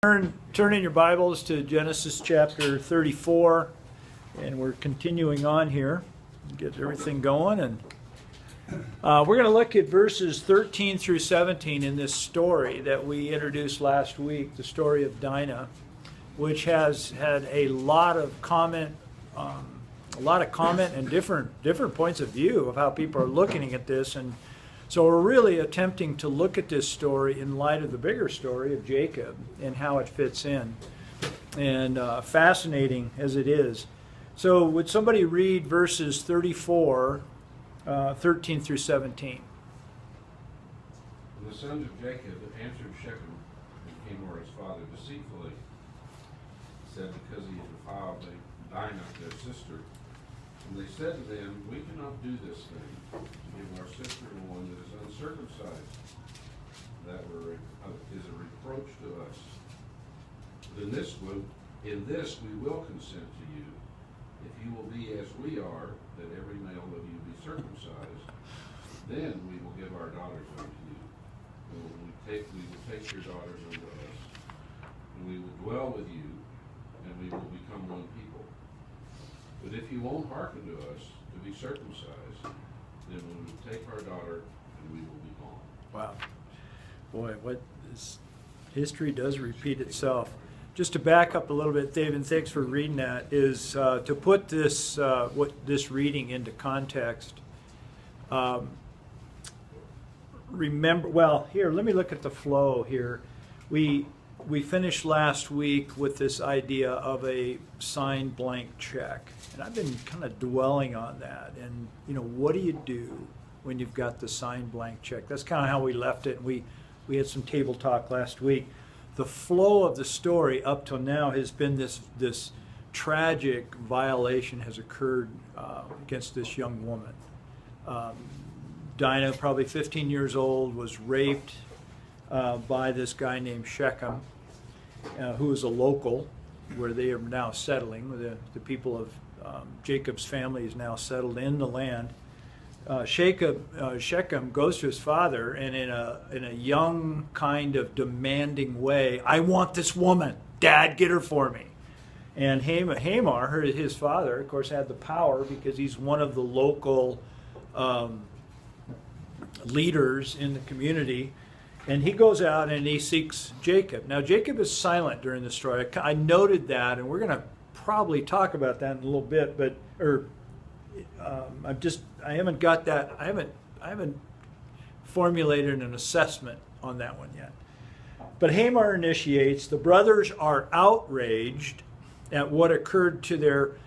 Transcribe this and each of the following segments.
Turn in your Bibles to Genesis chapter 34, and we're continuing on here. Get everything going, and we're going to look at verses 13 through 17 in this story that we introduced last week, the story of Dinah, which has had a lot of comment, and different points of view of how people are looking at this, and so we're really attempting to look at this story in light of the bigger story of Jacob and how it fits in. And fascinating as it is. So would somebody read verses 34, 13 through 17? And the sons of Jacob answered Shechem and Hamor his father deceitfully, said, because he had defiled Dinah their sister. And they said to them, we cannot do this thing, to give our sister one that is uncircumcised. That is a reproach to us. But in this we will consent to you, if you will be as we are, that every male of you be circumcised. Then we will give our daughters unto you. We will take your daughters unto us, and we will dwell with you, and we will become one people. But if you won't hearken to us to be circumcised, then we will take our daughter and we will be gone. Wow. Boy, what this history does repeat itself. Just to back up a little bit, Dave, and thanks for reading that, is to put this reading into context. Remember, well, here, let me look at the flow here. We finished last week with this idea of a signed blank check. And I've been kind of dwelling on that. And, what do you do when you've got the signed blank check? That's kind of how we left it. We had some table talk last week. The flow of the story up till now has been this tragic violation has occurred against this young woman. Dinah, probably 15 years old, was raped by this guy named Shechem, who is a local, where they are now settling. The people of Jacob's family is now settled in the land. Shechem goes to his father, and in a young, kind of demanding way, I want this woman. Dad, get her for me. And Hamor, his father, of course, had the power because he's one of the local leaders in the community. And he goes out and he seeks Jacob. Now, Jacob is silent during the story. I noted that, and we're going to probably talk about that in a little bit. I haven't got that. I haven't formulated an assessment on that one yet. But Hamor initiates. The brothers are outraged at what occurred to their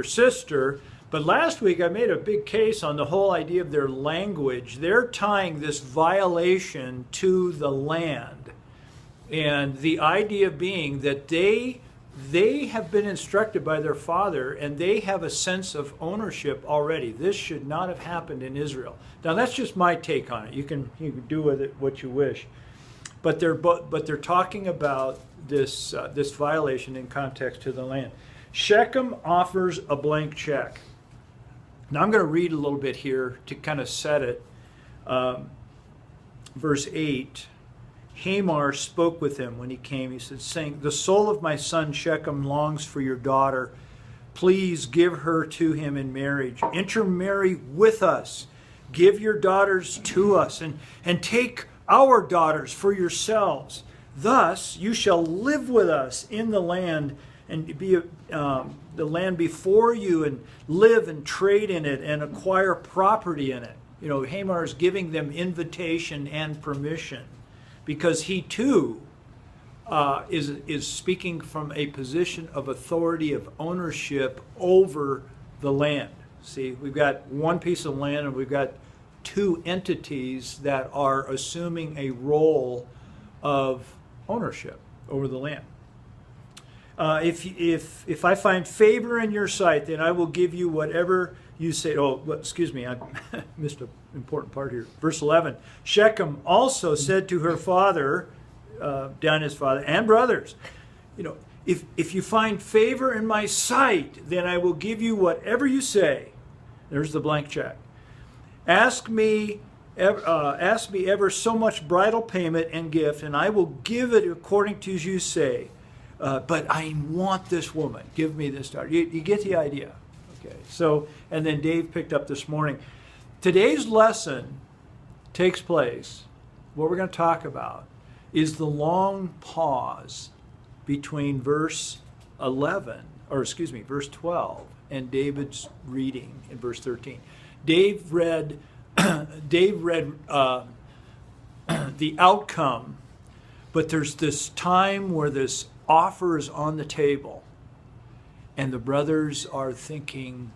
sister. But last week I made a big case on the whole idea of their language. They're tying this violation to the land. And the idea being that they have been instructed by their father, and they have a sense of ownership already. This should not have happened in Israel. Now that's just my take on it. You can do with it what you wish. But they're talking about this violation in context to the land. Shechem offers a blank check. Now I'm going to read a little bit here to kind of set it. Verse 8, Hamor spoke with him when he came. He said, saying, the soul of my son Shechem longs for your daughter. Please give her to him in marriage. Intermarry with us. Give your daughters to us, and take our daughters for yourselves. Thus you shall live with us in the land, and be the land before you, and live and trade in it and acquire property in it. Hamor is giving them invitation and permission because he too is speaking from a position of authority, of ownership over the land. See, we've got one piece of land and we've got two entities that are assuming a role of ownership over the land. If I find favor in your sight, then I will give you whatever you say. Oh, excuse me, I missed an important part here. Verse 11, Shechem also said to her father, Dinah's father, and brothers, if you find favor in my sight, then I will give you whatever you say. There's the blank check. Ask me ask me ever so much bridal payment and gift, and I will give it according to as you say. But I want this woman. Give me this daughter. You get the idea. Okay. So, and then Dave picked up this morning. Today's lesson takes place. What we're going to talk about is the long pause between verse 12, and David's reading in verse 13. Dave read the outcome, but there's this time where this offer is on the table, and the brothers are thinking,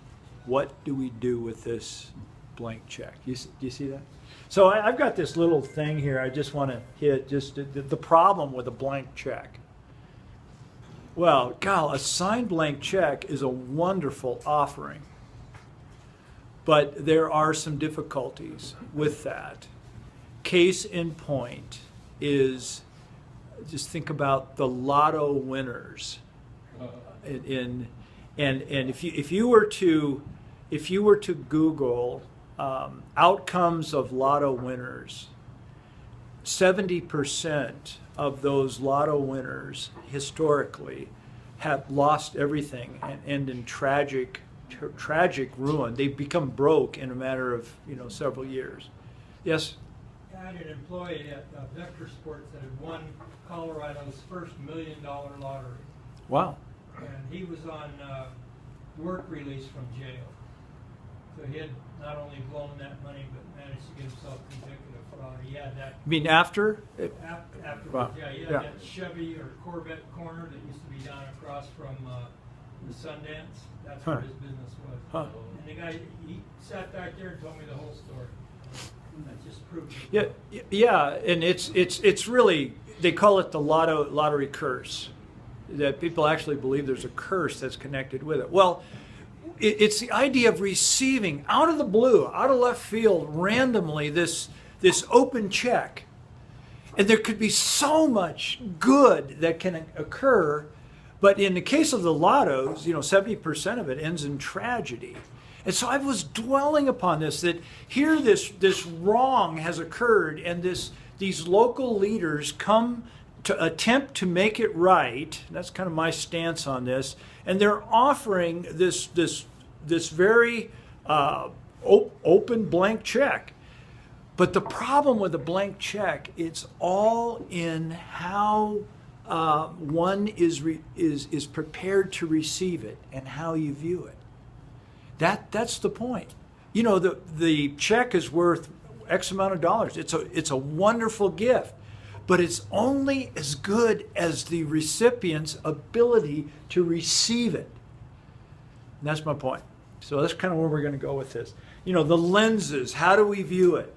what do we do with this blank check? Do you see that? So I've got this little thing here I just want to hit, just the problem with a blank check. Well, a signed blank check is a wonderful offering, but there are some difficulties with that. Case in point is, just think about the lotto winners. And if you were to Google outcomes of lotto winners, 70% of those lotto winners historically have lost everything and end in tragic ruin. They become broke in a matter of several years. Yes. I had an employee at Vector Sports that had won Colorado's first $1 million lottery. Wow. And he was on work release from jail. So he had not only blown that money, but managed to get himself convicted of fraud. He had that. You mean after? Afterwards, wow. Yeah. He had that Chevy or Corvette corner that used to be down across from the Sundance. That's where his business was. Huh. And the guy, he sat back there and told me the whole story. That just proved it. Yeah, and it's really, they call it the lottery curse. That people actually believe there's a curse that's connected with it. Well, it's the idea of receiving out of the blue, out of left field, randomly this open check. And there could be so much good that can occur, but in the case of the lottos, 70% of it ends in tragedy. And so I was dwelling upon this, that here this wrong has occurred, and these local leaders come to attempt to make it right. That's kind of my stance on this. And they're offering this very open blank check. But the problem with a blank check, it's all in how one is prepared to receive it and how you view it. That's the point. The check is worth X amount of dollars. It's a wonderful gift, but it's only as good as the recipient's ability to receive it. And that's my point. So that's kind of where we're going to go with this. The lenses, how do we view it?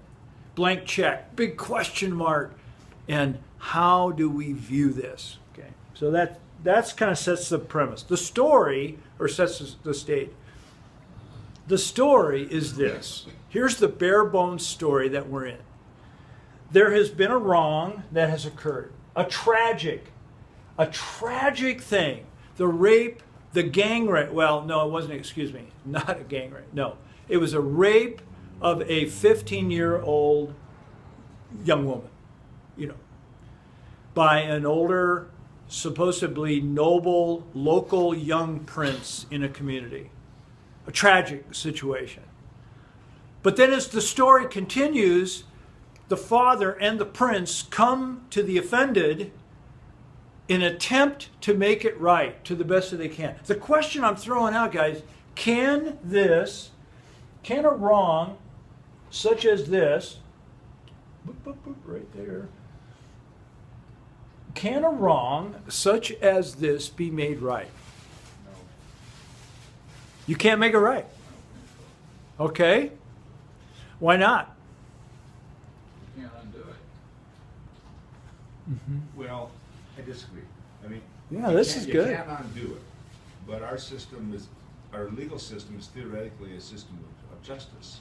Blank check, big question mark, and how do we view this? Okay, so that's kind of sets the premise. The story, or sets the stage. The story is this. Here's the bare bones story that we're in. There has been a wrong that has occurred. A tragic thing. The rape, the gang rape. Well, no, it wasn't, not a gang rape. No, it was a rape of a 15-year-old young woman, by an older, supposedly noble, local young prince in a community. A tragic situation. But then as the story continues, the father and the prince come to the offended in an attempt to make it right to the best that they can. The question I'm throwing out, guys, can a wrong such as this, right there, can a wrong such as this be made right? You can't make it right. Okay? Why not? You can't undo it. Mm-hmm. Well, I disagree. I mean, yeah, this is good. You can't undo it, but our legal system is theoretically a system of justice,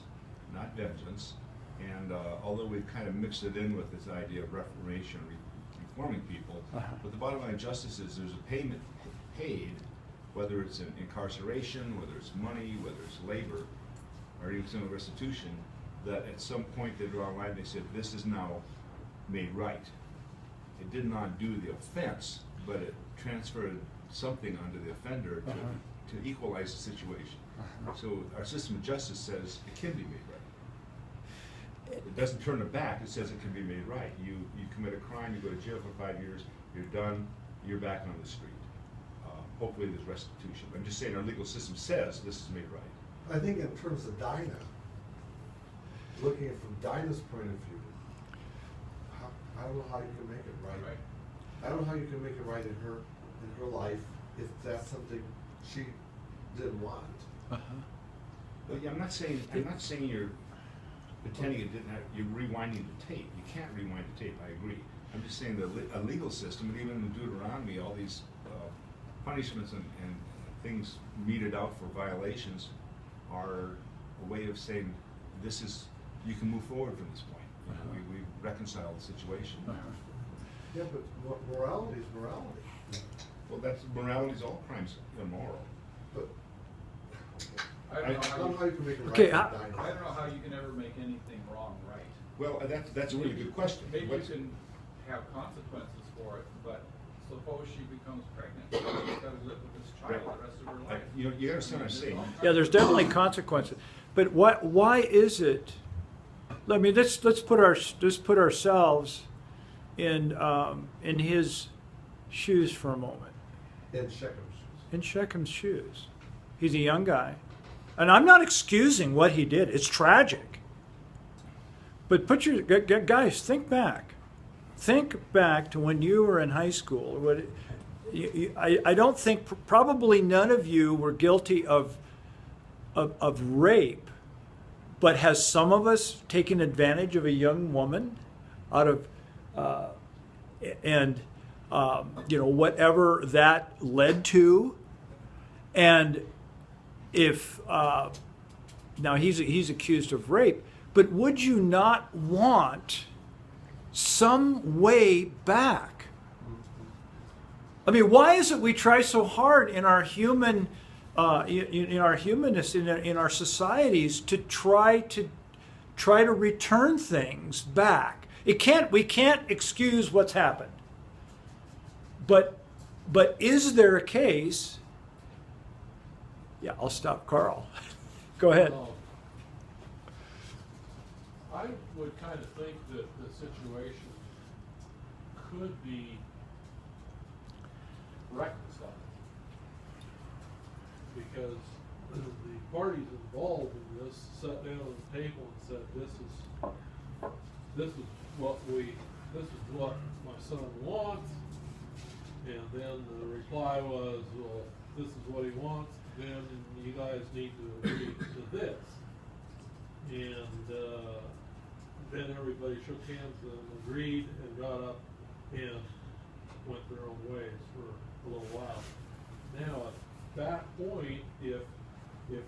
not vengeance. And although we've kind of mixed it in with this idea of reformation, reforming people, but the bottom line of justice is there's a payment paid, whether it's in incarceration, whether it's money, whether it's labor, or even some restitution, that at some point they draw a line, they said, this is now made right. It did not do the offense, but it transferred something onto the offender to equalize the situation. So our system of justice says it can be made right. It doesn't turn it back, it says it can be made right. You commit a crime, you go to jail for 5 years, you're done, you're back on the street. Hopefully there's restitution. I'm just saying our legal system says this is made right. I think in terms of Dinah, looking at it from Dinah's point of view, I don't know how you can make it right. I don't know how you can make it right in her life if that's something she didn't want. Well, yeah, I'm not saying you're pretending it didn't have, you're rewinding the tape. You can't rewind the tape, I agree. I'm just saying a legal system, and even in Deuteronomy, all these punishments and things meted out for violations are a way of saying this is, you can move forward from this point. We reconcile the situation. Yeah, but morality is morality. Well, morality is all crimes immoral. But I I don't know don't know how you can make it right. Okay, with I Dinah. don't know how you can ever make anything wrong right. Well, that's a really good question. Maybe you What's- can have consequences for it, but suppose she becomes pregnant, she's got to live with this child the rest of her life. You understand what I'm saying? Yeah, there's definitely consequences. But why is it? I mean, let's put ourselves in his shoes for a moment. In Shechem's shoes. In Shechem's shoes. He's a young guy. And I'm not excusing what he did. It's tragic. But guys, think back. Think back to when you were in high school. Or I don't think, probably none of you were guilty of rape, but has some of us taken advantage of a young woman out of, whatever that led to? And if, now he's accused of rape, but would you not want some way back? I mean, why is it we try so hard in our human, in our humanness, in our societies, to try to return things back? We can't excuse what's happened. But is there a case? Yeah, I'll stop, Carl. Go ahead. I would kind of think that the situation could be reconciled, because the parties involved in this sat down at the table and said, this is what my son wants, and then the reply was, well, this is what he wants, then you guys need to agree to this. And then everybody shook hands and agreed and got up and went their own ways for a little while. Now, at that point, if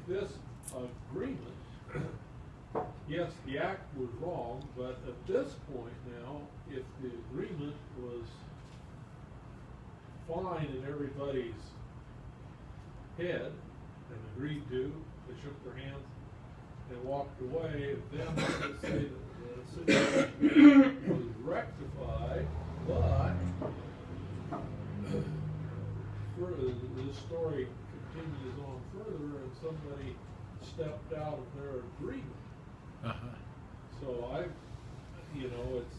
this agreement, yes, the act was wrong, but at this point now, if the agreement was fine in everybody's head and agreed to, they shook their hands and walked away, then I would say that the situation was rectified, but the story continues on further and somebody stepped out of their agreement. So it's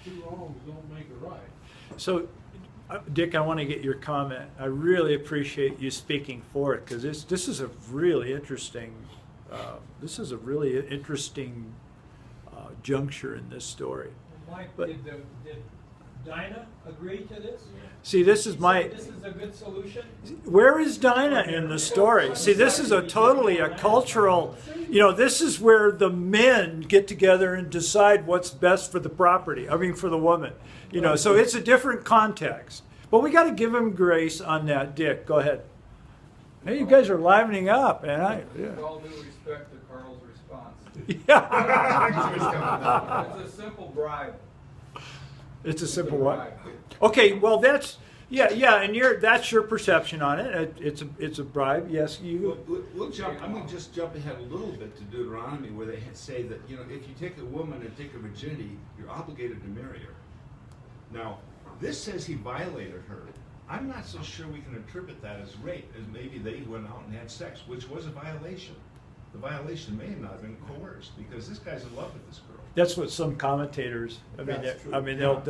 two wrongs don't make a right. So, Dick, I want to get your comment. I really appreciate you speaking for it, because this is a really interesting juncture in this story. Mike, But- did Dinah agree to this? See, this is This is a good solution? where is Dinah in the story? See, this is totally a cultural, this is where the men get together and decide what's best for the property, for the woman. So it's a different context. But we got to give him grace on that. Dick, go ahead. Hey, you guys are livening up, man. With all due respect to Carl's response, Yeah. it's a simple bribe. It's a simple what? Okay, well, Yeah, and that's your perception on it. It's a bribe. Yes, you. We'll jump. I'm going to just jump ahead a little bit to Deuteronomy, where they say that if you take a woman and take her virginity, you're obligated to marry her. Now, this says he violated her. I'm not so sure we can interpret that as rape, as maybe they went out and had sex, which was a violation. The violation may not have been coerced because this guy's in love with this girl. That's what some commentators. That's true. They'll.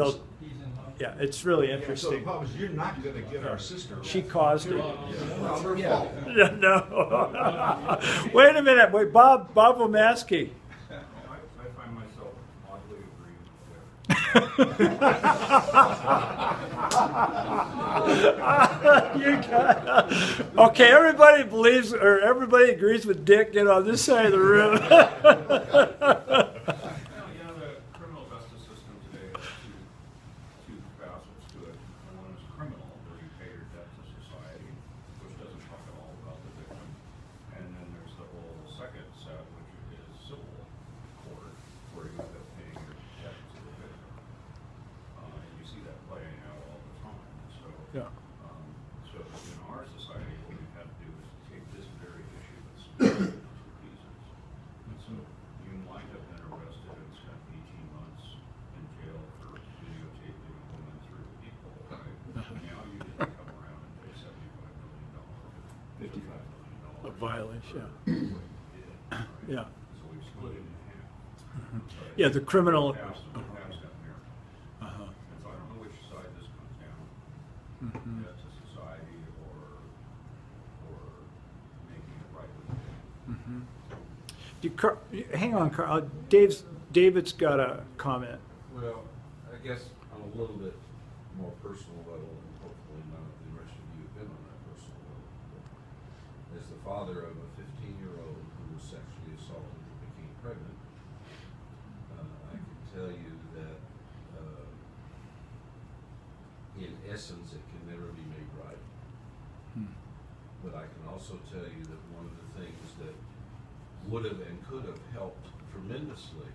He's in love. Yeah, it's really So the interesting. problem is you're not going to get our sister. She caused it. Well, her fault. No. Wait a minute. Wait, Bob Womaski. I find myself oddly agreeing Okay, everybody believes or everybody agrees with Dick. On this side of the room. Well, the criminal justice system today has two facets to it. One is criminal, where you pay your debt to society, which doesn't talk at all about the victim. And then there's the whole second set, which is civil court, where you end up paying your debt to the victim. And you see that playing out all the time. So, Yeah. so in our society, what we've had to do is take this very issue and split it into two pieces. And so you might have been arrested and spent 18 months in jail for videotaping a woman through a peephole, right? Now you get to come around and pay $75 million, $55 million. A violation. Yeah. So we've split it in half. Yeah, the criminal. Halves got married. Uh-huh. And so I don't know which side this comes down. Mhm. To society or making it right with the Mhm. Hang on, Carl. David's got a comment. Well, I guess on a little bit more personal level, and hopefully none of the rest of you have been on that personal level. But as the father of a 15-year-old who was sexually assaulted and became pregnant, I can tell you that in essence it can never be made right. But I can also tell you that one of the things that would have and could have helped tremendously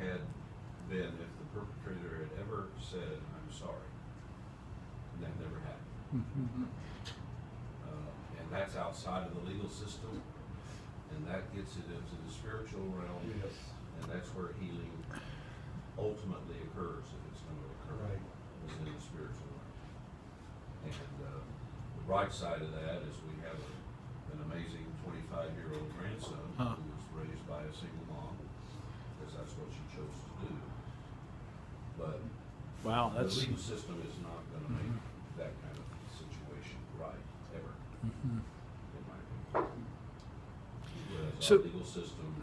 had been if the perpetrator had ever said, "I'm sorry." And that never happened. And that's outside of the legal system, and that gets it into the spiritual realm. Yes. And that's where healing ultimately occurs, if it's going to occur, Right. is in the spiritual realm. And the right side of that is we have an amazing 25-year-old grandson Huh. who was raised by a single mom, because that's what she chose to do. But Wow, the that's. legal system is not going to make that kind of situation right, ever, Mhm. in my opinion. Whereas So- our legal system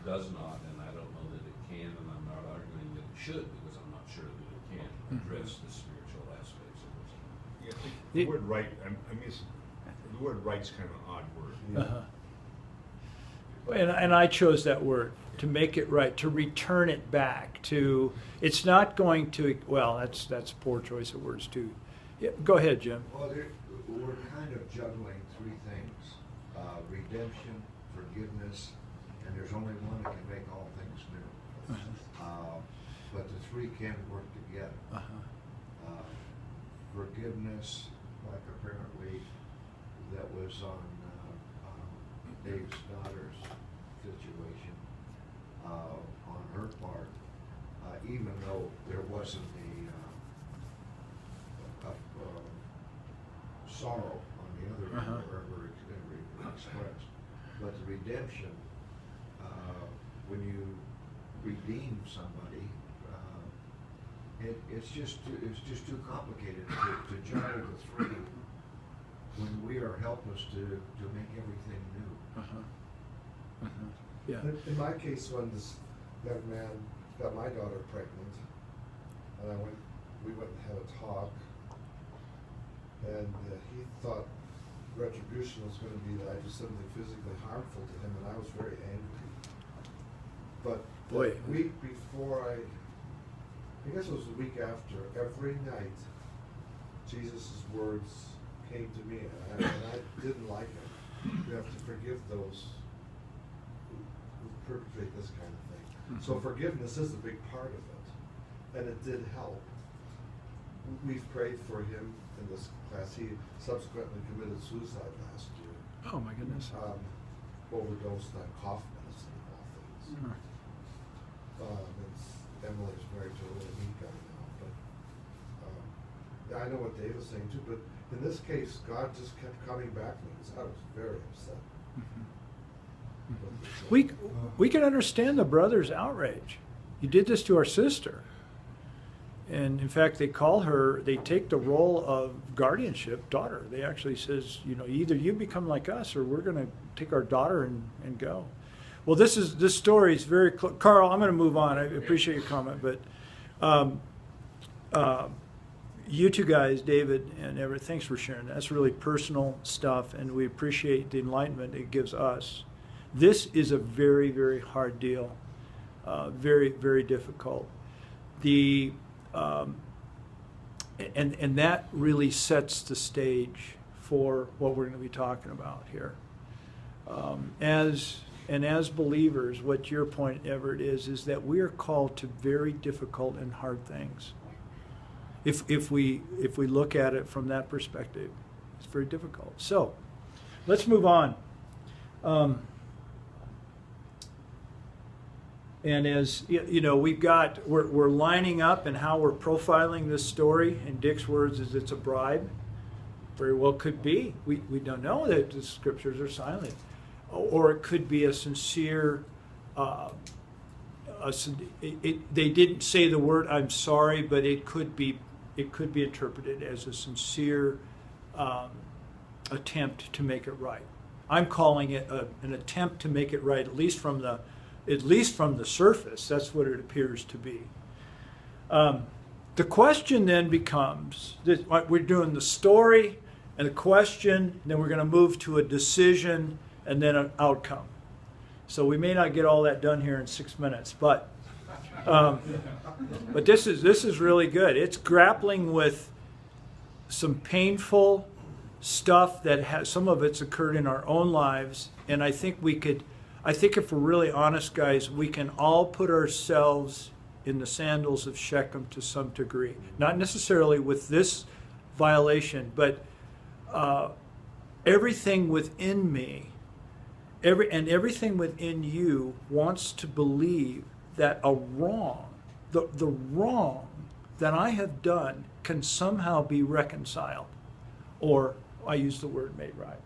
does not, and I don't know that it can, and I'm not arguing that it should, because I'm not sure that it can address the spiritual aspects of this. Yeah, I think the word right, the word right's kind of an odd word. Uh-huh. And I chose that word to make it right, to return it back to. It's not going to. Well, that's poor choice of words too. Yeah, go ahead, Jim. Well, we're kind of juggling three things: redemption, forgiveness, and there's only one that can make all things new. But the three can work together. Forgiveness, like apparently that was on Dave's daughter's situation, on her part, even though there wasn't a sorrow on the other end ever expressed. But the redemption, when you redeem somebody, it's just too complicated to juggle the three when we are helpless to make everything new. Yeah. In my case, when this young man got my daughter pregnant, and we went and had a talk, and he thought retribution was going to be that I did something physically harmful to him, and I was very angry. But Boy. the week before I guess it was the week after, every night, Jesus' words came to me, and I didn't like it. You have to forgive those who perpetrate this kind of thing. So forgiveness is a big part of it, and it did help. we've prayed for him in this class. He subsequently committed suicide last year. Oh my goodness. Overdosed on cough medicine of all things. Emily's married to a really neat guy now, but I know what Dave was saying too. But in this case, God just kept coming back to me because I was very upset. We can understand the brother's outrage. You did this to our sister. And in fact, they take the role of guardianship, daughter. They actually says, either you become like us or we're going to take our daughter and go. Well, this story is very close. Carl, I'm going to move on. I appreciate your comment, but you two guys, David and Everett, thanks for sharing. That's really personal stuff, and we appreciate the enlightenment it gives us. This is a very, very hard deal, very, very difficult. And that really sets the stage for what we're going to be talking about here. As believers, what your point, Everett, is that we are called to very difficult and hard things. If we look at it from that perspective, it's very difficult. So, let's move on. And as we're lining up and how we're profiling this story. In Dick's words, is it's a bribe. Very well could be. We don't know that the scriptures are silent, or it could be a sincere. They didn't say the word "I'm sorry," but it could be interpreted as a sincere attempt to make it right. I'm calling it an attempt to make it right, at least from the surface. That's what it appears to be. The question then becomes, we're doing the story and the question, and then we're going to move to a decision and then an outcome. So we may not get all that done here in 6 minutes, but this is really good. It's grappling with some painful stuff that has, some of it's occurred in our own lives, and I think if we're really honest, guys, we can all put ourselves in the sandals of Shechem to some degree. Not necessarily with this violation, but everything within me, everything within you wants to believe that a wrong, the wrong that I have done can somehow be reconciled, or I use the word made right.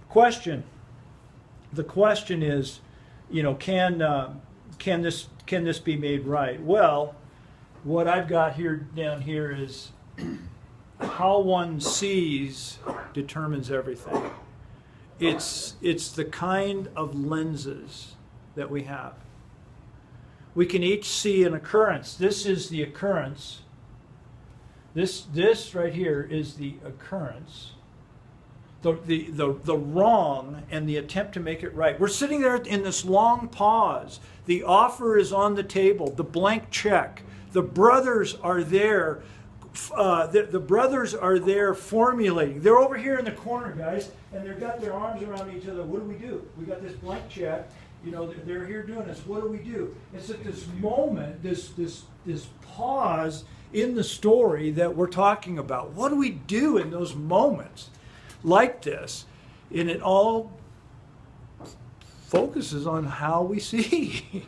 Question. The question is, can this be made right? Well, what I've got down here is how one sees determines everything. It's the kind of lenses that we have. We can each see an occurrence. This is the occurrence. This right here is the occurrence. The wrong and the attempt to make it right. We're sitting there in this long pause. The offer is on the table, the blank check. The brothers are there. The brothers are there formulating. They're over here in the corner, guys, and they've got their arms around each other. What do we do? We got this blank check. They're here doing this. What do we do? It's at this moment, this pause in the story that we're talking about. What do we do in those moments like this? And it all focuses on how we see,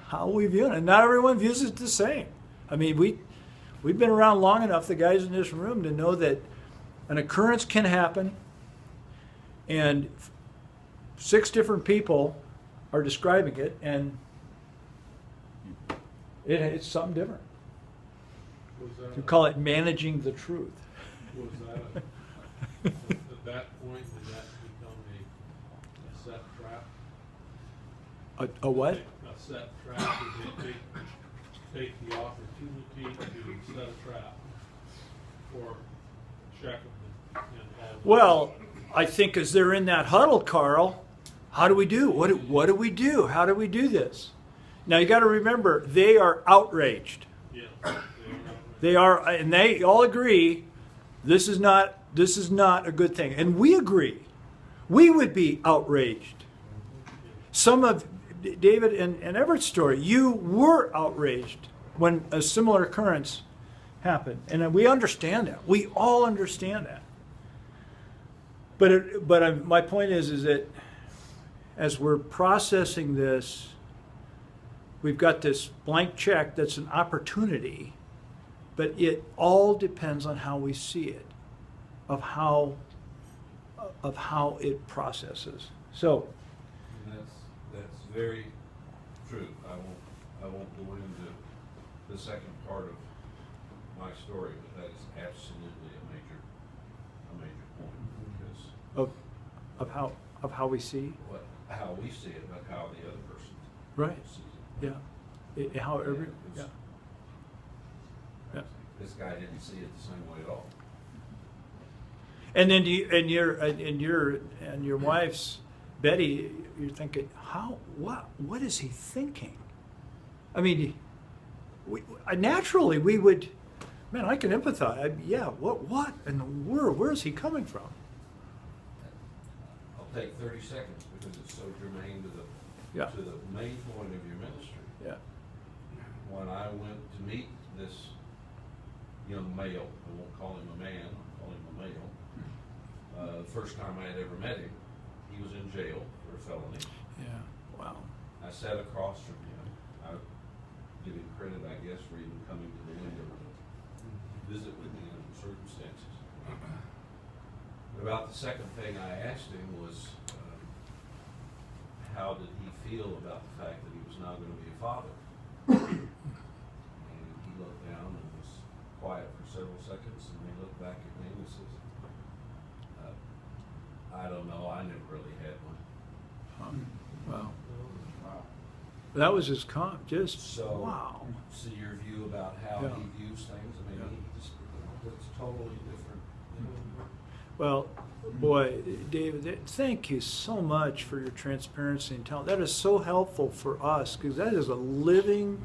how we view it. And not everyone views it the same. I mean, we've been around long enough, the guys in this room, to know that an occurrence can happen and 6 different people are describing it, and it's something different. We call it managing the truth. Was that at that point, did that become a set trap? A what? A set trap. Did they take the opportunity to set a trap for Shechem and all? Well, I think as they're in that huddle, Carl, how do we do? What do we do? How do we do this? Now you got to remember, they are outraged. Yeah, They are, and they all agree, this is not a good thing. And we agree. We would be outraged. Some of David and Everett's story, you were outraged when a similar occurrence happened. And we understand that. We all understand that. But my point is that as we're processing this, we've got this blank check that's an opportunity, but it all depends on how we see it, of how it processes. So, And that's very true. I won't go into the second part of my story, but that is absolutely a major point, because of how we see, how we see it, but how the other person right? sees it. Yeah, how every Yeah, yeah. This guy didn't see it the same way at all. And then your wife's Betty, you're thinking, what is he thinking? I mean, naturally we would, man, I can empathize. What in the world? Where is he coming from? I'll take 30 seconds because it's so germane to Yeah. the main point of your ministry. Yeah. When I went to meet this young male, I won't call him a man, I'll call him a male. The first time I had ever met him, he was in jail for a felony. Yeah. Wow. I sat across from him. I give him credit, I guess, for even coming to the window to visit with me under circumstances. But about the second thing I asked him was, how did he feel about the fact that he was now going to be a father? And he looked down and was quiet for several seconds, and he looked back at me and says, I don't know, I never really had one. Wow. That was his just So, wow. see your view about how Yeah. he views things. I mean, he just, it's totally different. Well, boy, David, thank you so much for your transparency and talent. That is so helpful for us because that is a living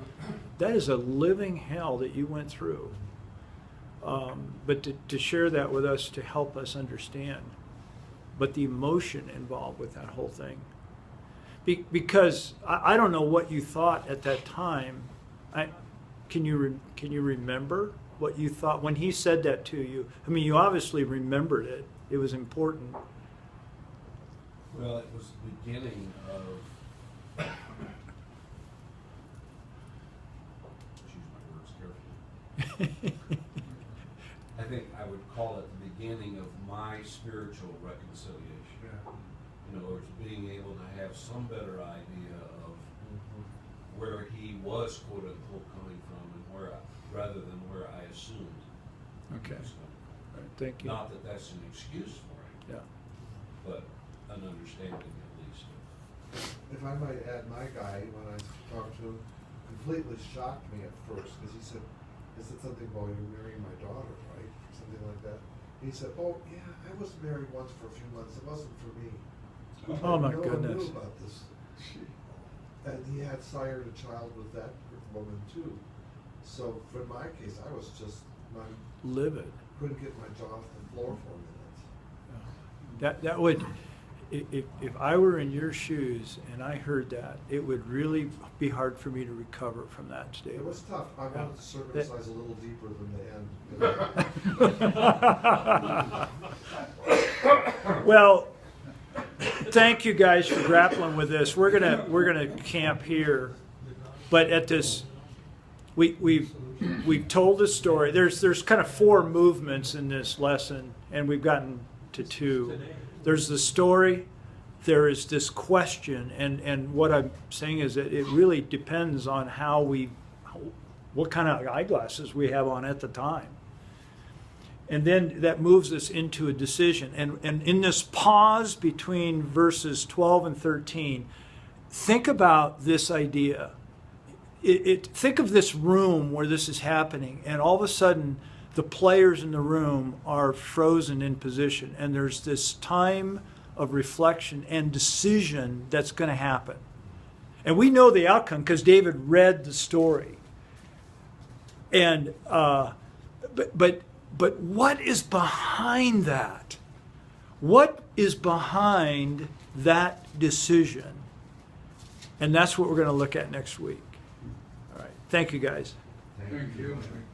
hell that you went through. But to share that with us to help us understand, but the emotion involved with that whole thing, because I don't know what you thought at that time. Can you remember what you thought when he said that to you? I mean, you obviously remembered it. It was important. Well, it was the beginning of, choose my words carefully. I think I would call it the beginning of my spiritual reconciliation. In other words, being able to have some better idea of where he was, quote unquote, coming from, and rather than where I assumed Okay. he was coming from. Right, thank you. Not that that's an excuse for him, Yeah. but an understanding at least. If I might add, my guy, when I talked to him, completely shocked me at first, because he said something about you're marrying my daughter, right? Something like that. He said, oh, yeah, I was married once for a few months, it wasn't for me. Oh my No goodness. one knew about this. And he had sired a child with that woman too. So for my case, I was just, Livid. couldn't get my jaw off the floor for a minute. That would, if I were in your shoes and I heard that, it would really be hard for me to recover from that state. It was tough. I Yeah. wanted to circumcise a little deeper than the end. Well, thank you guys for grappling with this. We're gonna camp here, but at this, we've told the story. There's kind of four movements in this lesson, and we've gotten to two. There's the story. There is this question, and what I'm saying is that it really depends on what kind of eyeglasses we have on at the time. And then that moves us into a decision. And in this pause between verses 12 and 13, think about this idea. Think of this room where this is happening, and all of a sudden the players in the room are frozen in position, and there's this time of reflection and decision that's going to happen. And we know the outcome because David read the story. And but what is behind that? What is behind that decision? And that's what we're going to look at next week. All right. Thank you, guys. Thank you.